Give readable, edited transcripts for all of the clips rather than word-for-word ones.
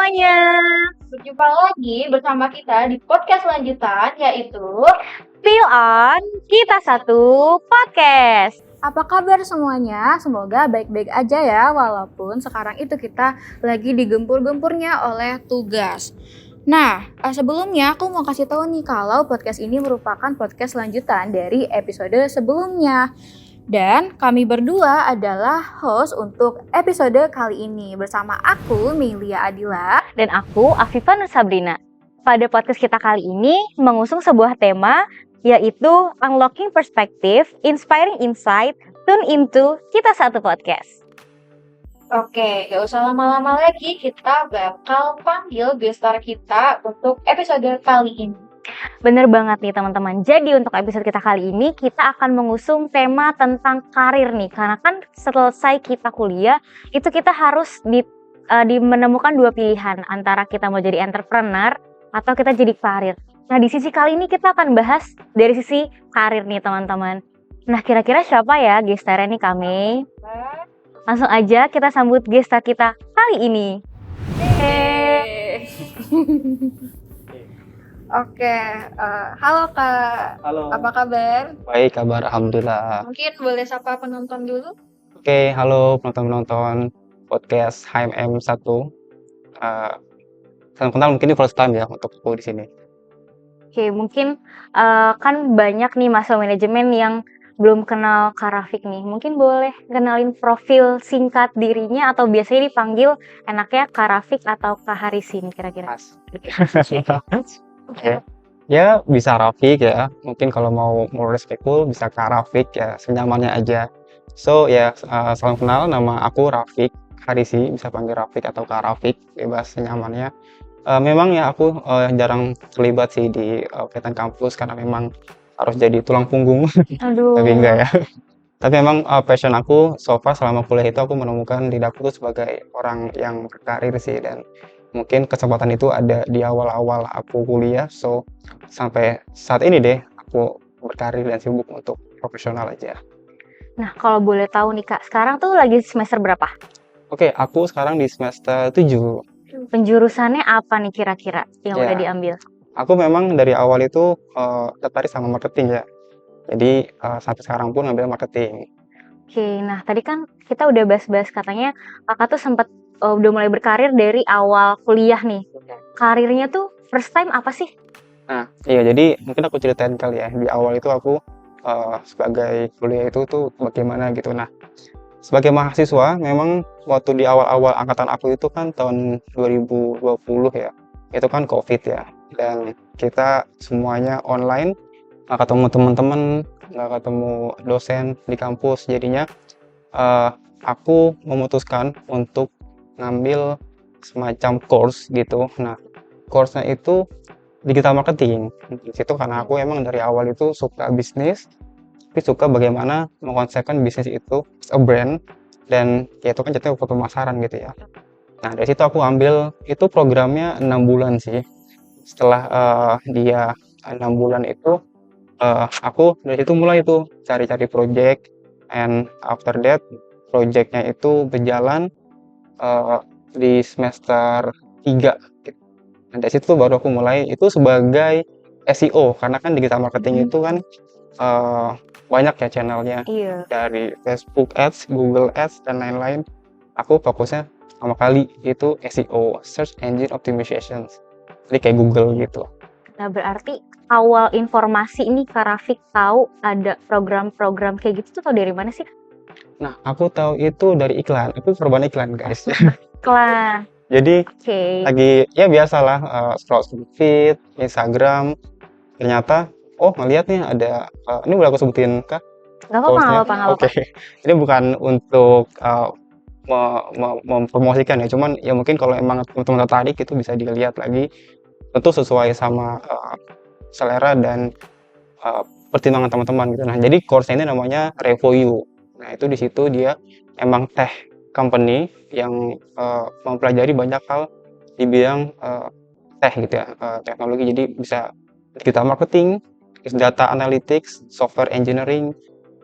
semuanya. Berjumpa lagi bersama kita di podcast lanjutan yaitu Feel on Kita Satu Podcast. Apa kabar semuanya? Semoga baik-baik aja ya, walaupun sekarang itu kita lagi digempur-gempurnya oleh tugas. Nah, sebelumnya aku mau kasih tahu nih kalau podcast ini merupakan podcast lanjutan dari episode sebelumnya. Dan kami berdua adalah host untuk episode kali ini bersama aku, Melia Adila. Dan aku, Afifah Nur Sabrina. Pada podcast kita kali ini mengusung sebuah tema yaitu Unlocking Perspective, Inspiring Insight, Tune into Kita Satu Podcast. Oke, gak usah lama-lama lagi, kita bakal panggil gestar kita untuk episode kali ini. Bener banget nih teman-teman. Jadi untuk episode kita kali ini kita akan mengusung tema tentang karir nih. Karena kan selesai kita kuliah itu kita harus menemukan dua pilihan antara kita mau jadi entrepreneur atau kita jadi karir. Nah di sisi kali ini kita akan bahas dari sisi karir nih teman-teman. Nah kira-kira siapa ya gestarnya nih kami? Langsung aja kita sambut gestar kita kali ini. Oke, halo Kak. Halo. Apa kabar? Baik, kabar alhamdulillah. Mungkin boleh sapa penonton dulu? Oke, halo penonton podcast HMM 1. Salam kenal, mungkin ini first time ya untuk aku di sini. Oke, mungkin kan banyak nih masa manajemen yang belum kenal Kak Rafiq nih. Mungkin boleh kenalin profil singkat dirinya atau biasanya dipanggil enaknya Kak Rafiq atau Kak Harisin kira-kira. Oke. Ya, bisa Rafiq ya. Mungkin kalau mau respectful bisa Kak Rafiq ya, senyamannya aja. So ya, salam kenal, nama aku Rafiq Harisi, bisa panggil Rafiq atau Kak Rafiq, bebas senyamannya. Memang ya aku jarang terlibat sih di kegiatan kampus karena memang harus jadi tulang punggung. Aduh. Tapi enggak ya. Tapi memang passion aku so far selama kuliah itu aku menemukan diri aku tuh sebagai orang yang berkarir sih, dan mungkin kesempatan itu ada di awal-awal aku kuliah. So sampai saat ini deh aku berkarir dan sibuk untuk profesional aja. Nah, kalau boleh tahu nih Kak, sekarang tuh lagi semester berapa? Oke, aku sekarang di semester 7. Penjurusannya apa nih kira-kira yang udah diambil? Aku memang dari awal itu tertarik sama marketing ya. Jadi sampai sekarang pun ngambil marketing. Oke, nah tadi kan kita udah bahas-bahas katanya Kakak tuh sempat udah mulai berkarir dari awal kuliah nih. Karirnya tuh first time apa sih? Nah, iya, jadi mungkin aku ceritain kali ya. Di awal itu aku sebagai kuliah itu tuh bagaimana gitu. Nah, sebagai mahasiswa memang waktu di awal-awal angkatan aku itu kan tahun 2020 ya. Itu kan COVID ya. Dan kita semuanya online, nggak ketemu teman-teman, nggak ketemu dosen di kampus. Jadinya aku memutuskan untuk ngambil semacam course gitu. Nah, course-nya itu digital marketing. Di situ karena aku emang dari awal itu suka bisnis, tapi suka bagaimana mengkonsepkan bisnis itu a brand, dan ya itu kan jatuhnya ke pemasaran gitu ya. Nah, dari situ aku ambil, itu programnya 6 bulan sih. Setelah dia 6 bulan itu aku dari situ mulai tuh cari-cari project, and after that projectnya itu berjalan di semester 3 gitu. Nah, dari situ baru aku mulai itu sebagai SEO, karena kan digital marketing itu kan banyak ya channelnya. Iya. Dari Facebook Ads, Google Ads, dan lain-lain. Aku fokusnya sama kali itu SEO, Search Engine Optimization. Jadi kayak Google gitu. Nah berarti awal informasi ini Kak Rafiq tahu ada program-program kayak gitu tuh tau dari mana sih? Nah, aku tahu itu dari iklan. Aku korban iklan, guys. Iklan. Jadi Oke. lagi ya biasalah scroll feed Instagram, ternyata ngeliat nih ada ini boleh aku sebutin kah? Gak apa-apa. Oke. Ini bukan untuk mempromosikan ya, cuman ya mungkin kalau emang teman-teman tertarik itu bisa dilihat lagi, tentu sesuai sama selera dan pertimbangan teman-teman gitu. Nah, jadi course ini namanya RevoU. Nah, itu di situ dia emang tech company yang mempelajari banyak hal di bidang tech gitu ya, teknologi. Jadi bisa digital marketing, data analytics, software engineering.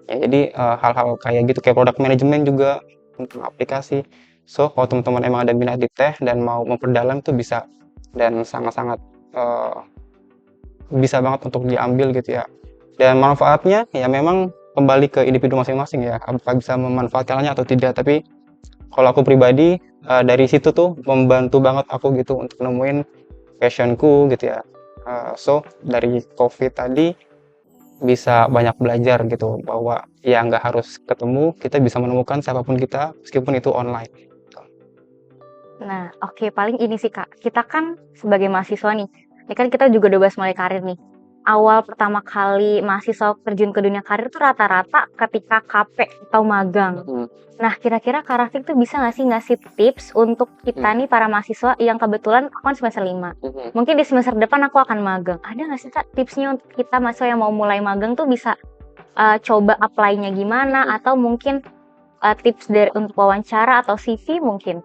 Ya, jadi hal-hal kayak gitu, kayak product management juga untuk aplikasi. So kalau teman-teman emang ada minat di teh dan mau memperdalam tuh bisa, dan sangat-sangat bisa banget untuk diambil gitu ya. Dan manfaatnya ya memang kembali ke individu masing-masing ya, apakah bisa memanfaatkannya atau tidak. Tapi kalau aku pribadi dari situ tuh membantu banget aku gitu untuk nemuin passionku gitu ya. So dari COVID tadi bisa banyak belajar gitu bahwa ya nggak harus ketemu, kita bisa menemukan siapapun kita meskipun itu online. Nah, oke, paling ini sih Kak, kita kan sebagai mahasiswa nih, ini kan kita juga udah bahas mulai karir nih. Awal pertama kali mahasiswa terjun ke dunia karir tuh rata-rata ketika KP atau magang. Nah, kira-kira Kak Rafiq tuh bisa nggak sih ngasih tips untuk kita nih para mahasiswa yang kebetulan aku kan semester 5. Mungkin di semester depan aku akan magang. Ada nggak sih Kak tipsnya untuk kita mahasiswa yang mau mulai magang tuh bisa coba apply-nya gimana, atau mungkin tips dari untuk wawancara atau CV mungkin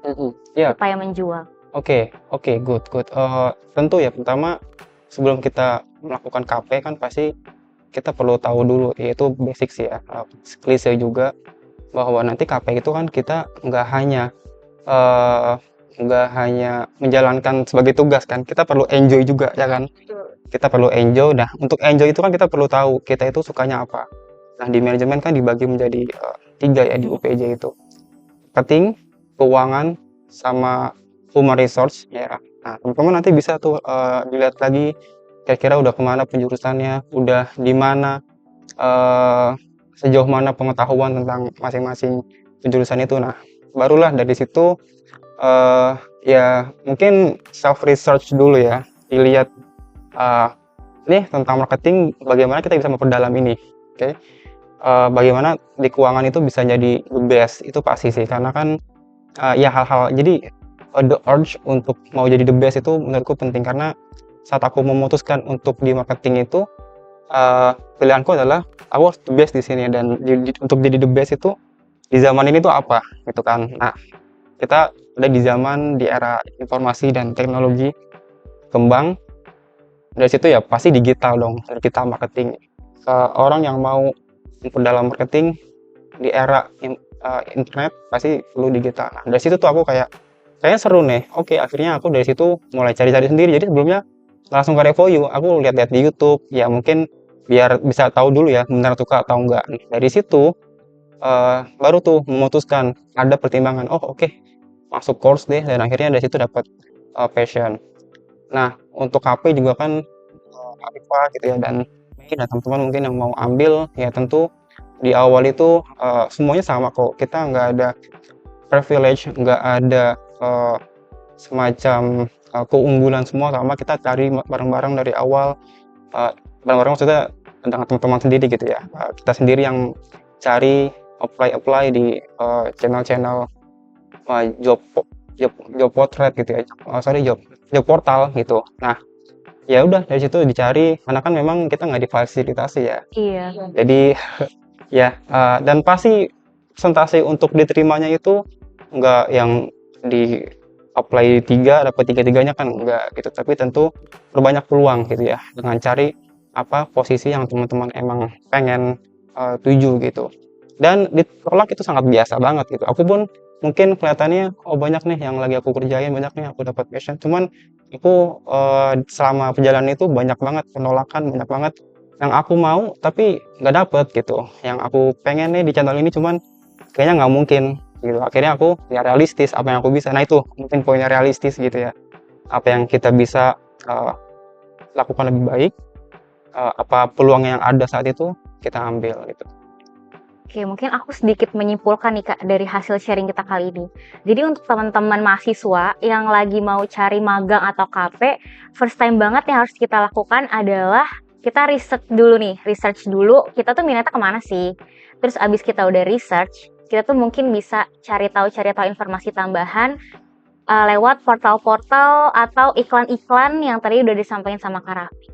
Ya, supaya menjual? oke, good. Tentu ya, pertama sebelum kita melakukan KP kan pasti kita perlu tahu dulu, yaitu basic sih ya, klise juga bahwa nanti KP itu kan kita eh, nggak hanya menjalankan sebagai tugas kan, kita perlu enjoy juga ya kan. Kita perlu enjoy. Nah, untuk enjoy itu kan kita perlu tahu kita itu sukanya apa. Nah, di manajemen kan dibagi menjadi 3 ya di UPJ itu. Marketing, keuangan, sama human resource ya. Nah, teman-teman nanti bisa tuh dilihat lagi kira-kira udah kemana penjurusannya, udah di mana, sejauh mana pengetahuan tentang masing-masing penjurusan itu. Nah, barulah dari situ ya mungkin self research dulu ya, dilihat nih tentang marketing bagaimana kita bisa memperdalam ini, oke. Bagaimana di keuangan itu bisa jadi the best, itu pasti sih, karena kan ya hal-hal jadi the urge untuk mau jadi the best itu menurutku penting, karena saat aku memutuskan untuk di marketing itu pilihanku adalah aku harus the best di sini, dan untuk jadi the best itu di zaman ini tuh apa gitu kan. Nah, kita udah di zaman di era informasi dan teknologi kembang, dari situ ya pasti digital dong, digital marketing. Orang yang mau memperdalam marketing di era internet pasti perlu digital. Nah, dari situ tuh aku kayaknya seru nih. Oke, akhirnya aku dari situ mulai cari-cari sendiri. Jadi sebelumnya langsung ke Revoyu, aku lihat-lihat di YouTube, ya mungkin biar bisa tahu dulu ya benar suka atau enggak. Dari situ baru tuh memutuskan, ada pertimbangan, oh oke, masuk course deh, dan akhirnya dari situ dapat passion. Nah, untuk KP juga kan apa gitu ya, dan mungkin ada teman-teman mungkin yang mau ambil, ya tentu di awal itu semuanya sama kok. Kita nggak ada privilege, nggak ada semacam keunggulan, semua sama. Kita cari bareng-bareng dari awal, bareng-bareng maksudnya dengan teman-teman sendiri gitu ya. Kita sendiri yang cari, apply di channel-channel job portrait gitu ya, job portal gitu. Nah, ya udah dari situ dicari, karena kan memang kita nggak difasilitasi ya. Iya. Jadi ya, dan pasti presentasi untuk diterimanya itu nggak yang di apply 3 dapat 3-3-nya kan enggak gitu, tapi tentu berbanyak peluang gitu ya dengan cari apa posisi yang teman-teman emang pengen tuju gitu. Dan ditolak itu sangat biasa banget gitu. Aku pun mungkin kelihatannya oh banyak nih yang lagi aku kerjain, banyak nih aku dapat passion. Cuman aku selama perjalanan itu banyak banget penolakan, banyak banget yang aku mau tapi nggak dapet gitu. Yang aku pengen nih di channel ini cuman kayaknya nggak mungkin gitu. Akhirnya aku ya realistis apa yang aku bisa. Nah itu mungkin poinnya, realistis gitu ya. Apa yang kita bisa lakukan lebih baik, apa peluang yang ada saat itu kita ambil gitu. Oke, mungkin aku sedikit menyimpulkan nih Kak dari hasil sharing kita kali ini. Jadi untuk teman-teman mahasiswa yang lagi mau cari magang atau KP, first time banget yang harus kita lakukan adalah kita research dulu kita tuh minatnya kemana sih. Terus abis kita udah research, kita tuh mungkin bisa cari tahu informasi tambahan lewat portal-portal atau iklan-iklan yang tadi udah disampaikan sama Kak Rafi.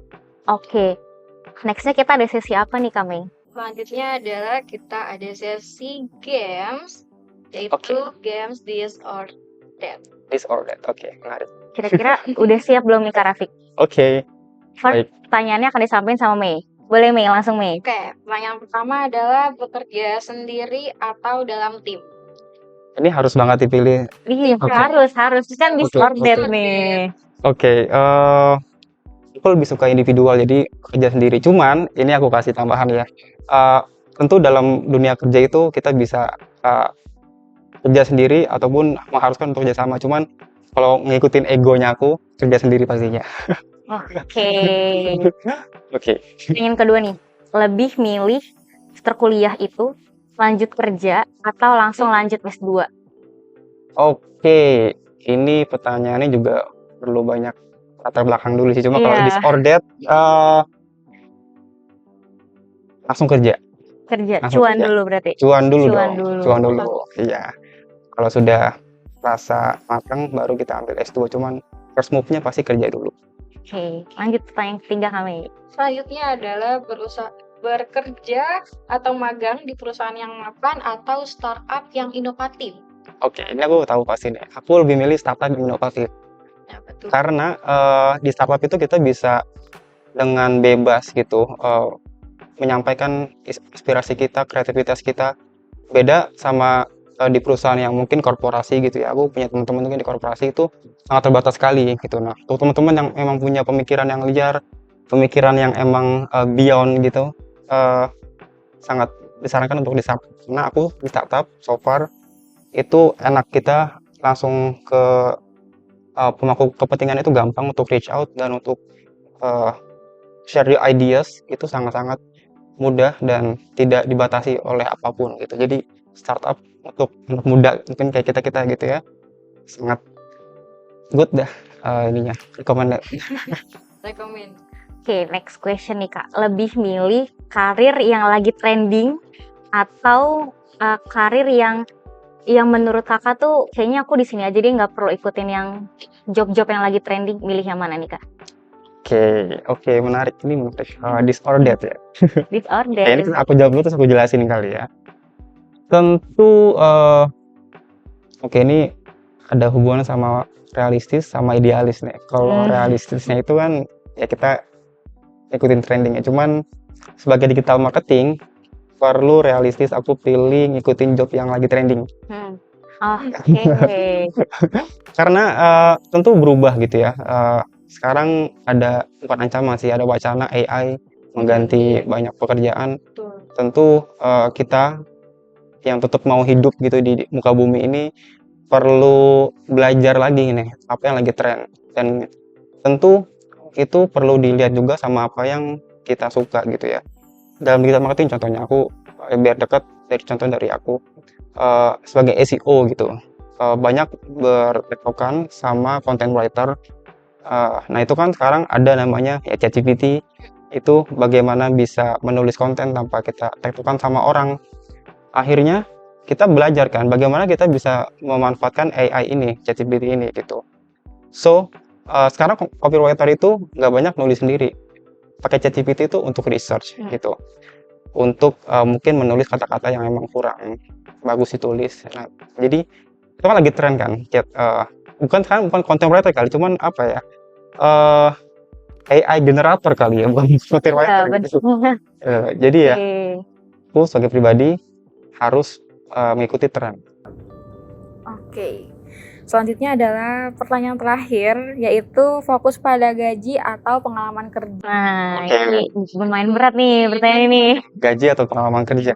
Oke, nextnya kita ada sesi apa nih Kak Mei? Selanjutnya adalah kita ada sesi games, yaitu games this or that. This or that, oke, menarik. Kira-kira udah siap belum nih Kak Rafiq? Oke. First, pertanyaannya akan disampaikan sama Mei. Boleh Mei, langsung Mei. Oke, pertanyaan pertama adalah bekerja sendiri atau dalam tim? Ini harus banget dipilih. Iya, Oke. harus kan Oke, disordered oke. nih. Oke, aku lebih suka individual, jadi kerja sendiri. Cuman ini aku kasih tambahan ya. Tentu dalam dunia kerja itu kita bisa kerja sendiri ataupun mengharuskan untuk kerja sama. Cuman kalau ngikutin egonya aku, kerja sendiri pastinya. Oke. Oke. Pertanyaan kedua nih, lebih milih setelah kuliah itu lanjut kerja atau langsung lanjut S2? Oke, ini pertanyaannya juga perlu banyak latar belakang dulu sih. Cuma kalau Iya. disordered, langsung kerja. Kerja, Langsung cuan kerja. dulu berarti. Cuan dulu Cuan dong. dulu. Cuan dulu. Iya. Kalau sudah rasa matang, baru kita ambil S2. Cuman first move-nya pasti kerja dulu. Oke, lanjut pertanyaan ketiga kami. Selanjutnya adalah bekerja atau magang di perusahaan yang mapan atau startup yang inovatif. Oke, ini aku tahu pasti nih. Aku lebih milih startup yang inovatif. Ya, betul. Karena di startup itu kita bisa dengan bebas gitu menyampaikan inspirasi kita, kreativitas kita. Beda sama di perusahaan yang mungkin korporasi gitu ya. Aku punya teman-teman mungkin di korporasi itu sangat terbatas sekali gitu. Nah, untuk teman-teman yang memang punya pemikiran yang liar, pemikiran yang emang beyond gitu, sangat disarankan untuk di startup. Karena aku di startup so far itu enak, kita langsung ke pemangku kepentingan itu gampang untuk reach out dan untuk share your ideas itu sangat-sangat mudah dan tidak dibatasi oleh apapun gitu. Jadi startup untuk anak muda mungkin kayak kita gitu ya, sangat good dah ininya, recommended. Rekomen. Oke, next question nih Kak. Lebih milih karir yang lagi trending atau karir yang menurut Kakak tuh kayaknya aku di sini aja deh, nggak perlu ikutin yang job-job yang lagi trending. Milih yang mana nih Kak? Oke, menarik. Ini menarik. Disordered ya. Disordered. Ini aku jawab dulu terus aku jelasin kali ya. Tentu, oke, ini ada hubungan sama realistis sama idealis nih. Kalau realistisnya itu kan ya kita ikutin trendingnya. Cuman sebagai digital marketing perlu realistis, aku pilih ngikutin job yang lagi trending. Oke. Karena tentu berubah gitu ya. Sekarang ada bukan ancaman sih, ada wacana AI mengganti banyak pekerjaan. Betul. Tentu kita yang tetap mau hidup gitu di muka bumi ini perlu belajar lagi nih apa yang lagi tren, dan tentu itu perlu dilihat juga sama apa yang kita suka gitu ya. Dalam digital marketing contohnya, aku biar dekat dari contoh dari aku sebagai SEO gitu, banyak bertektokan sama content writer. Nah itu kan sekarang ada namanya ya ChatGPT, itu bagaimana bisa menulis konten tanpa kita tektokan sama orang. Akhirnya kita belajar kan bagaimana kita bisa memanfaatkan AI ini, ChatGPT ini gitu. So sekarang copywriter itu nggak banyak nulis sendiri, pakai ChatGPT itu untuk research gitu, untuk mungkin menulis kata-kata yang emang kurang bagus ditulis. Nah, jadi itu kan lagi tren kan, bukan content writer kali, cuman apa ya, AI generator kali ya, bukan content writer gitu. Jadi ya, aku sebagai pribadi harus mengikuti tren. Oke. Selanjutnya adalah pertanyaan terakhir, yaitu fokus pada gaji atau pengalaman kerja. Nah, ini lumayan berat nih pertanyaan ini. Gaji atau pengalaman kerja?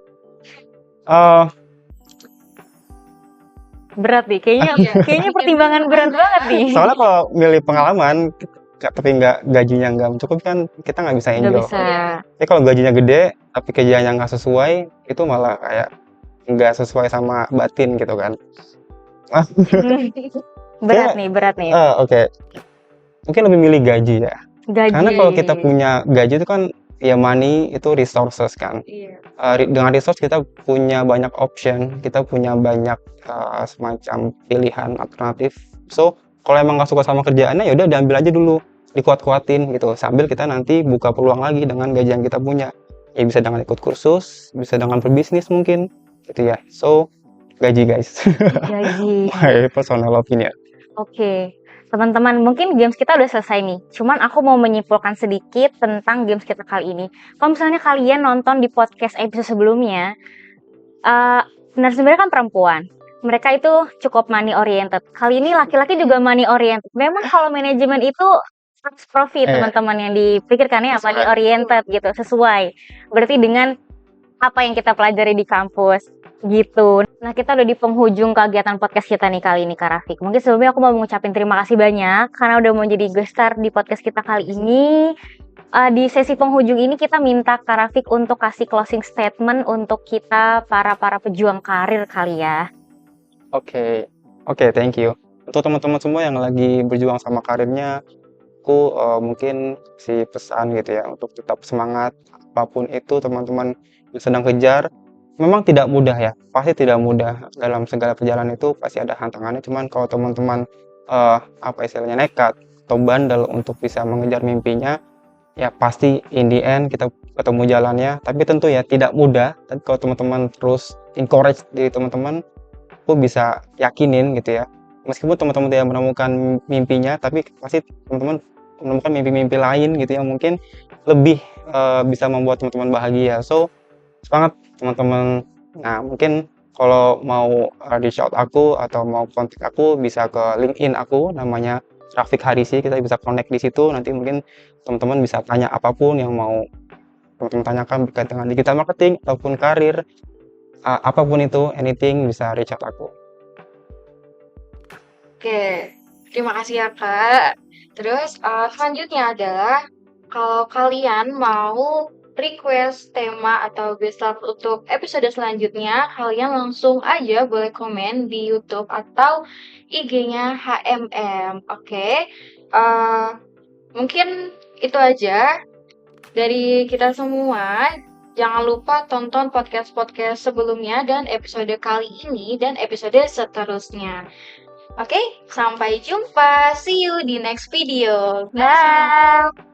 Berat nih, kayaknya pertimbangan berat banget nih. Soalnya kalau milih pengalaman tapi gajinya nggak mencukupi kan kita nggak bisa enjoy. Nggak bisa. Tapi kalau gajinya gede tapi kerjanya nggak sesuai, itu malah kayak nggak sesuai sama batin gitu kan. Berat nih. Oke. Mungkin lebih milih gaji ya. Gaji. Karena kalau kita punya gaji itu kan ya money itu resources kan. Iya. Dengan resource kita punya banyak option, kita punya banyak semacam pilihan alternatif. So kalau emang nggak suka sama kerjaannya, ya udah diambil aja dulu, dikuat-kuatin gitu, sambil kita nanti buka peluang lagi dengan gaji yang kita punya. Ya bisa dengan ikut kursus, bisa dengan berbisnis mungkin gitu ya. So gaji guys. Gaji. My personal opinion. Oke. Teman-teman, mungkin games kita udah selesai nih. Cuman aku mau menyimpulkan sedikit tentang games kita kali ini. Kalau misalnya kalian nonton di podcast episode sebelumnya, narasumbernya kan perempuan. mereka itu cukup money oriented. Kali ini laki-laki juga money oriented. Memang kalau manajemen itu harus profit, Iya. teman-teman, yang dipikirkannya ya money oriented gitu, sesuai. Berarti dengan apa yang kita pelajari di kampus gitu. Nah, kita udah di penghujung kegiatan podcast kita nih kali ini, Kak Rafiq. Mungkin sebelumnya aku mau mengucapin terima kasih banyak karena udah mau jadi guest star di podcast kita kali ini. Di sesi penghujung ini kita minta Kak Rafiq untuk kasih closing statement untuk kita para pejuang karir kali ya. Oke, thank you. Untuk teman-teman semua yang lagi berjuang sama karirnya, aku mungkin si pesan gitu ya untuk tetap semangat apapun itu teman-teman yang sedang kejar. Memang tidak mudah ya, pasti tidak mudah dalam segala perjalanan itu pasti ada hantangannya. Cuman kalau teman-teman apa istilahnya nekat atau bandel untuk bisa mengejar mimpinya, ya pasti in the end kita ketemu jalannya. Tapi tentu ya tidak mudah. Tapi kalau teman-teman terus encourage diri teman-teman, aku bisa yakinin gitu ya. Meskipun teman-teman tidak menemukan mimpinya, tapi pasti teman-teman menemukan mimpi-mimpi lain gitu yang mungkin lebih bisa membuat teman-teman bahagia. So, semangat teman-teman. Nah, mungkin kalau mau reach out aku atau mau kontak aku bisa ke LinkedIn aku namanya Rafiq Harisi, kita bisa connect di situ. Nanti mungkin teman-teman bisa tanya apapun yang mau teman-teman tanyakan berkaitan dengan digital marketing ataupun karir, apapun itu, anything bisa reach out aku. Oke, terima kasih ya Kak. Terus selanjutnya adalah kalau kalian mau request tema atau guest star untuk episode selanjutnya, kalian langsung aja boleh komen di YouTube atau IG-nya HMM. Oke, mungkin itu aja dari kita semua. Jangan lupa tonton podcast-podcast sebelumnya dan episode kali ini dan episode seterusnya. Oke, sampai jumpa. See you di next video. Bye.